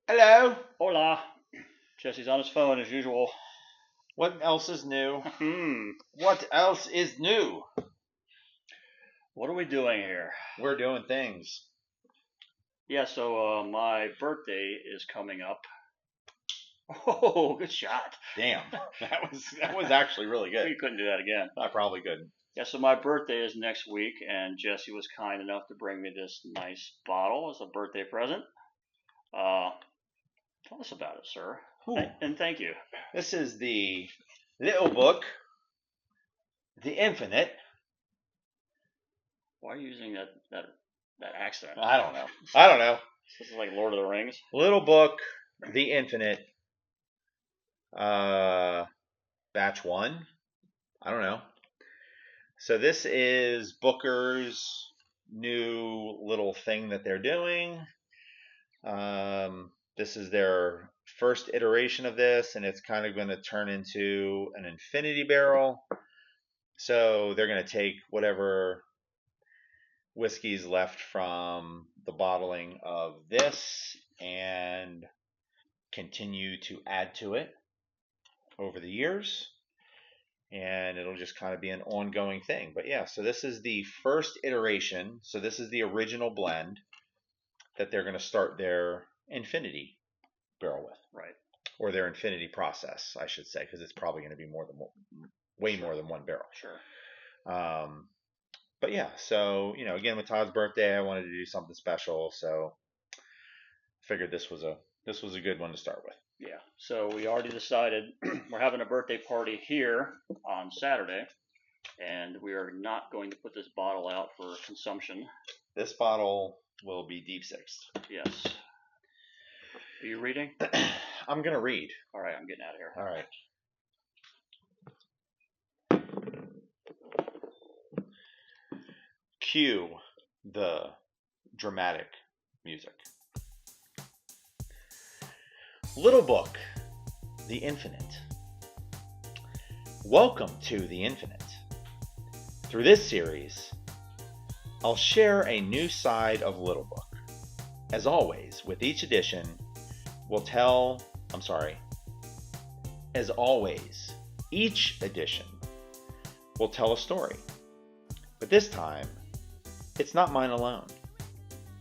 Hello. Hola. Jesse's on his phone as usual. What else is new? Hmm. What else is new? What are we doing here? We're doing things. Yeah, so my birthday is coming up. Oh, good shot. Damn, that was actually really good. You couldn't do that again. I probably couldn't. Yeah, so my birthday is next week, and Jesse was kind enough to bring me this nice bottle as a birthday present. Tell us about it, sir. And thank you. This is the little book, The Infinite. Why are you using that accent? I don't know. This is like Lord of the Rings. Little book, The Infinite. Batch 1. I don't know. So this is Booker's new little thing that they're doing. This is their first iteration of this, and it's kind of going to turn into an infinity barrel. So they're going to take whatever whiskey's left from the bottling of this and continue to add to it over the years. And it'll just kind of be an ongoing thing. But yeah, so this is the first iteration. So this is the original blend that they're going to start their infinity barrel with. Right. Or their infinity process, I should say, because it's probably going to be way more than one barrel. Sure. But yeah, so, again, with Todd's birthday, I wanted to do something special. So figured this was a good one to start with. Yeah, so we already decided we're having a birthday party here on Saturday, and we are not going to put this bottle out for consumption. This bottle will be deep sixed. Yes. Are you reading? I'm going to read. All right, I'm getting out of here. All right. Cue the dramatic music. Little book, The Infinite. Welcome to The Infinite. Through this series, I'll share a new side of Little Book. As always, with each edition, each edition will tell a story. But this time, it's not mine alone.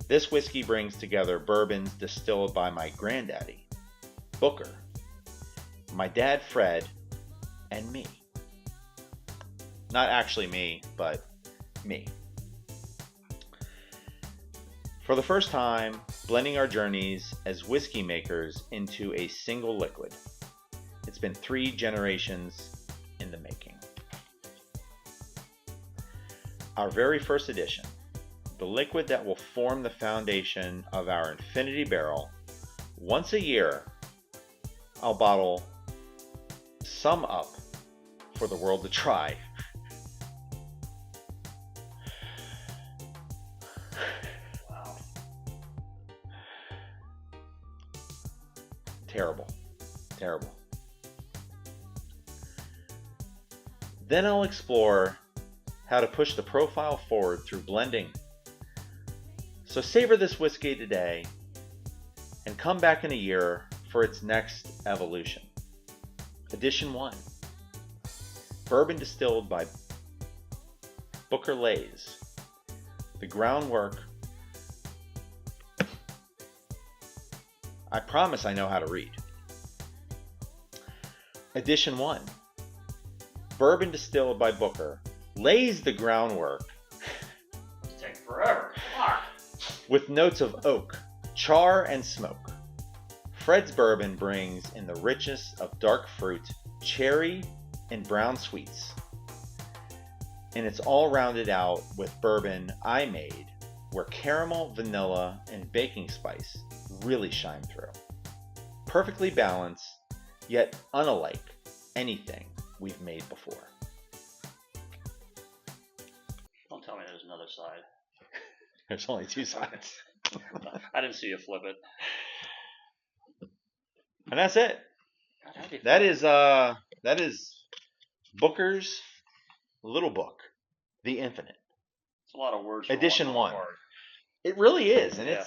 This whiskey brings together bourbons distilled by my granddaddy, Booker, my dad Fred, and me. Not actually me, but me. For the first time, blending our journeys as whiskey makers into a single liquid. It's been 3 generations in the making. Our very first edition, the liquid that will form the foundation of our infinity barrel. Once a year, I'll bottle some up for the world to try. Wow. Terrible. Then I'll explore how to push the profile forward through blending. So savor this whiskey today and come back in a year for its next evolution. Edition 1. Bourbon distilled by Booker lays the groundwork. I promise I know how to read. Edition 1. Bourbon distilled by Booker lays the groundwork. It's taking forever. Fuck. With notes of oak, char, and smoke. Fred's bourbon brings in the richness of dark fruit, cherry, and brown sweets. And it's all rounded out with bourbon I made, where caramel, vanilla, and baking spice really shine through. Perfectly balanced, yet unlike anything we've made before. Don't tell me there's another side. There's only 2 sides. I didn't see you flip it. And that's it. God, that is Booker's Little Book, The Infinite. It's a lot of words. Edition 1. It really is, and Yeah.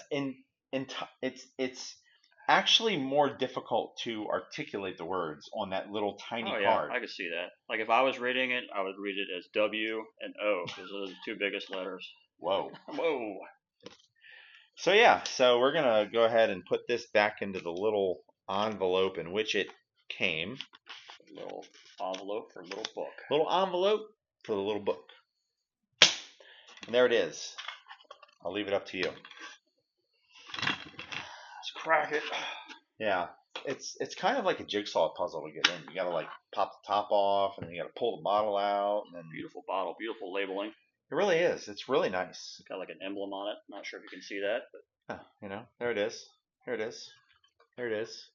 it's actually more difficult to articulate the words on that little tiny Oh yeah, card. I could see that. Like if I was reading it, I would read it as W and O because those are the two biggest letters. Whoa. Whoa. So yeah, so we're gonna go ahead and put this back into the little envelope in which it came. Little envelope for a little book. Little envelope for the little book. And there it is. I'll leave it up to you. Let's crack it. Yeah, it's kind of like a jigsaw puzzle to get in. You gotta like pop the top off, and then you gotta pull the bottle out, and then Beautiful bottle, beautiful labeling. it really is. It's really nice. Got like an emblem on it. Not sure if you can see that, but You know, there it is. Here it is. Here it is.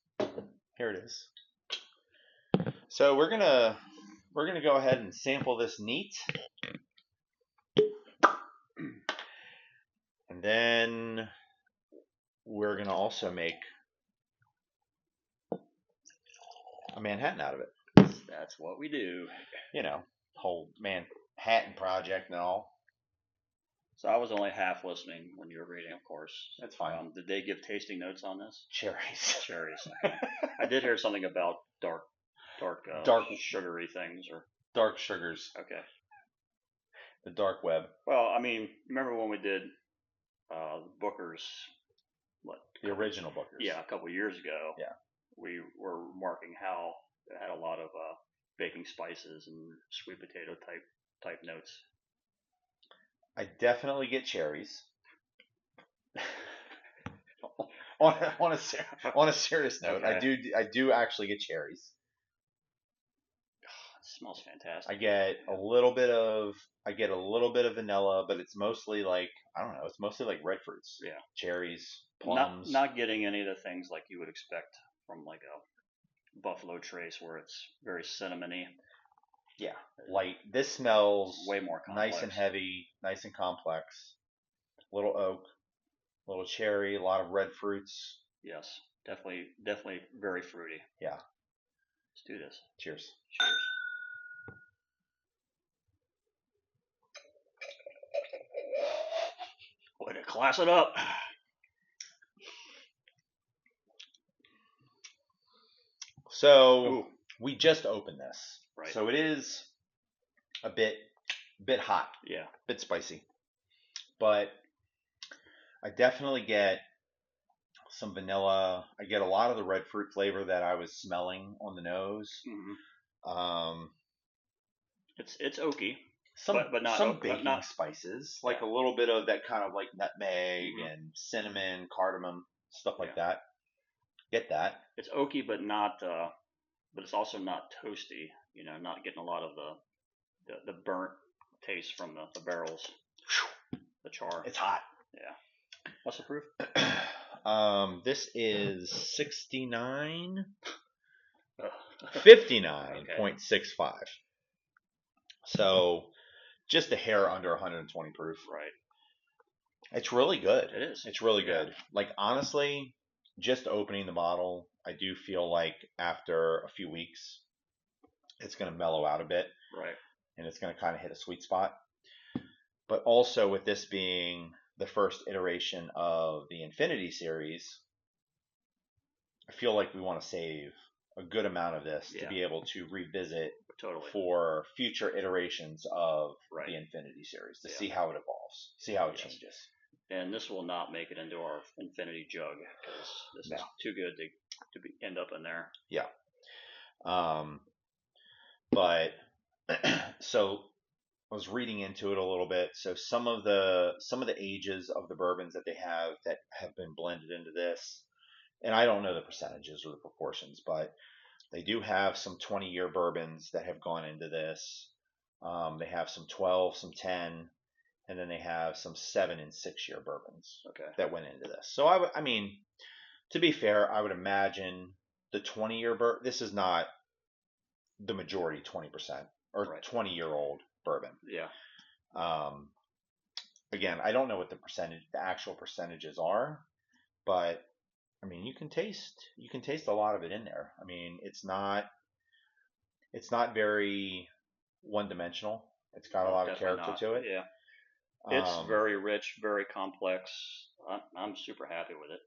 Here it is. So we're gonna go ahead and sample this neat, and then we're gonna also make a Manhattan out of it. that's what we do. You know, whole Manhattan project and all. So I was only half listening when you were reading, of course. That's fine. Did they give tasting notes on this? Cherries. Cherries. I did hear something about dark sugary things or dark sugars. Okay. The dark web. Well, I mean, remember when we did Booker's the original Booker's? Yeah, a couple years ago. Yeah. We were remarking how it had a lot of baking spices and sweet potato type notes. I definitely get cherries. on a serious note, Okay. I do actually get cherries. It smells fantastic. I get a little bit of vanilla, but it's mostly like, I don't know, it's mostly like red fruits. Yeah. Cherries, plums. Not getting any of the things like you would expect from like a Buffalo Trace where it's very cinnamony. Yeah, light. This smells way more complex. Nice and heavy, nice and complex. Little oak, little cherry, a lot of red fruits. Yes, definitely very fruity. Yeah. Let's do this. Cheers. Cheers. Way to class it up. So we just opened this. Right. So it is a bit hot. Yeah. A bit spicy. But I definitely get some vanilla. I get a lot of the red fruit flavor that I was smelling on the nose. Mm-hmm. It's oaky. But not some baking spices, like a little bit of that kind of like nutmeg and cinnamon, cardamom, stuff like that. Get that. It's oaky, but not. But it's also not toasty. You know, not getting a lot of the burnt taste from the barrels. The char. It's hot. Yeah. What's the proof? This is 69. 59.65. So just a hair under 120 proof. Right. It's really good. It is. It's really good. Like, honestly, just opening the bottle, I do feel like after a few weeks, it's going to mellow out a bit. Right. And it's going to kind of hit a sweet spot. But also with this being the first iteration of the Infinity series, I feel like we want to save a good amount of this to be able to revisit for future iterations of the Infinity series to see how it evolves, see how it changes. And this will not make it into our Infinity jug because this is too good to end up in there. Yeah. But so I was reading into it a little bit. So some of the ages of the bourbons that they that have been blended into this, and I don't know the percentages or the proportions, but they do have some 20-year bourbons that have gone into this. They have some 12, some 10, and then they have some 7 and 6-year bourbons that went into this. So I mean, to be fair, I would imagine the 20-year bourbon. This is not the majority 20% or 20-year-old bourbon. Yeah. Again, I don't know what the actual percentages are, but I mean, you can taste a lot of it in there. I mean, it's not very one-dimensional. It's got a lot of character to it. Yeah. It's very rich, very complex. I'm super happy with it.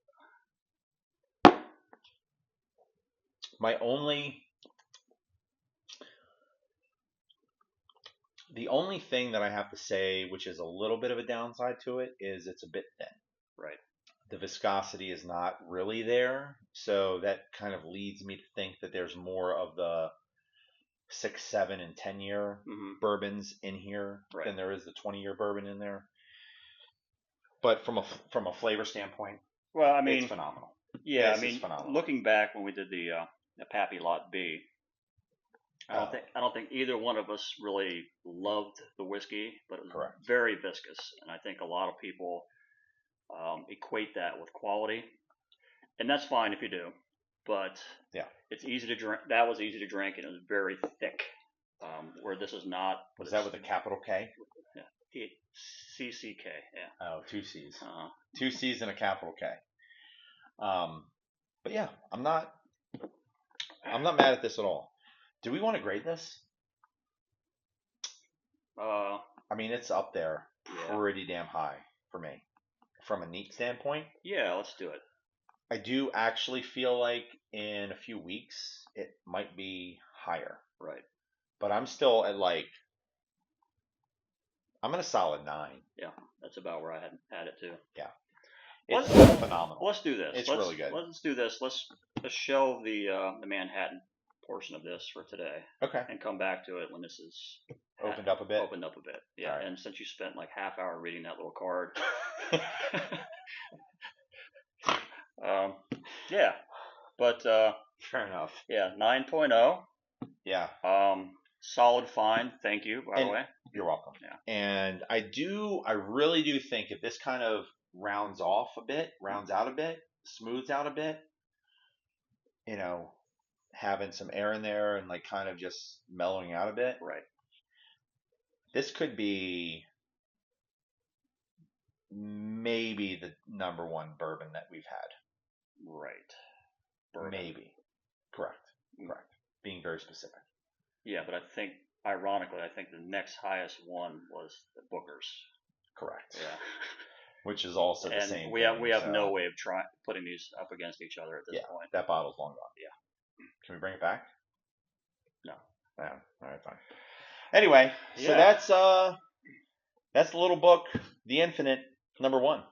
The only thing that I have to say, which is a little bit of a downside to it, is it's a bit thin. Right. The viscosity is not really there, so that kind of leads me to think that there's more of the 6, 7, and 10-year bourbons in here than there is the 20-year bourbon in there. But from a flavor standpoint, well, I mean, it's phenomenal. Yeah, this is phenomenal. Looking back when we did the Pappy Lot B, I don't think either one of us really loved the whiskey, but it was very viscous, and I think a lot of people equate that with quality, and that's fine if you do, but it's easy to drink. That was easy to drink, and it was very thick. Where this is not. Was that with a capital K? Yeah, CCK. Yeah. Oh, 2 C's. 2 C's and a capital K. But yeah, I'm not mad at this at all. Do we want to grade this? I mean, it's up there pretty damn high for me from a neat standpoint. Yeah, let's do it. I do actually feel like in a few weeks it might be higher. Right. But I'm still at I'm at a solid 9. Yeah, that's about where I had it too. Yeah. It's phenomenal. Let's do this. It's really good. Let's do this. Let's shelve the Manhattan portion of this for today. Okay. And come back to it when this is opened up a bit. Yeah. Right. And since you spent like half hour reading that little card. Yeah. But fair enough. Yeah, 9.0. Yeah. Solid find. Thank you, by the way. You're welcome. Yeah. And I really do think if this kind of rounds out a bit, smooths out a bit, having some air in there and like kind of just mellowing out a bit. Right. This could be maybe the number 1 bourbon that we've had. Right. Bourbon. Maybe. Correct. Being very specific. Yeah, but ironically, I think the next highest one was the Booker's. Correct. Yeah. Which is also the same. We have no way of putting these up against each other at this point. That bottle's long gone. Yeah. Can we bring it back? No. All right, fine. Anyway, so that's the little book, The Infinite, number 1.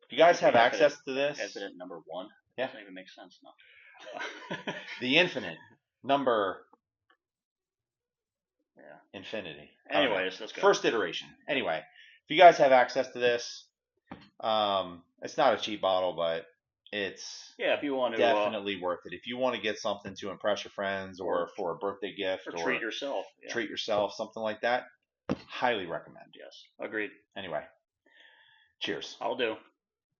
If you guys have access to this, Infinite number 1. Yeah. Doesn't even make sense now. The Infinite number. Yeah. Infinity. Anyways, let's go. First iteration. Anyway, if you guys have access to this, it's not a cheap bottle, but it's if you want to definitely worth it. If you want to get something to impress your friends or for a birthday gift or treat yourself. Yeah. Treat yourself, something like that, highly recommend. Yes, agreed. Anyway, cheers. I'll do.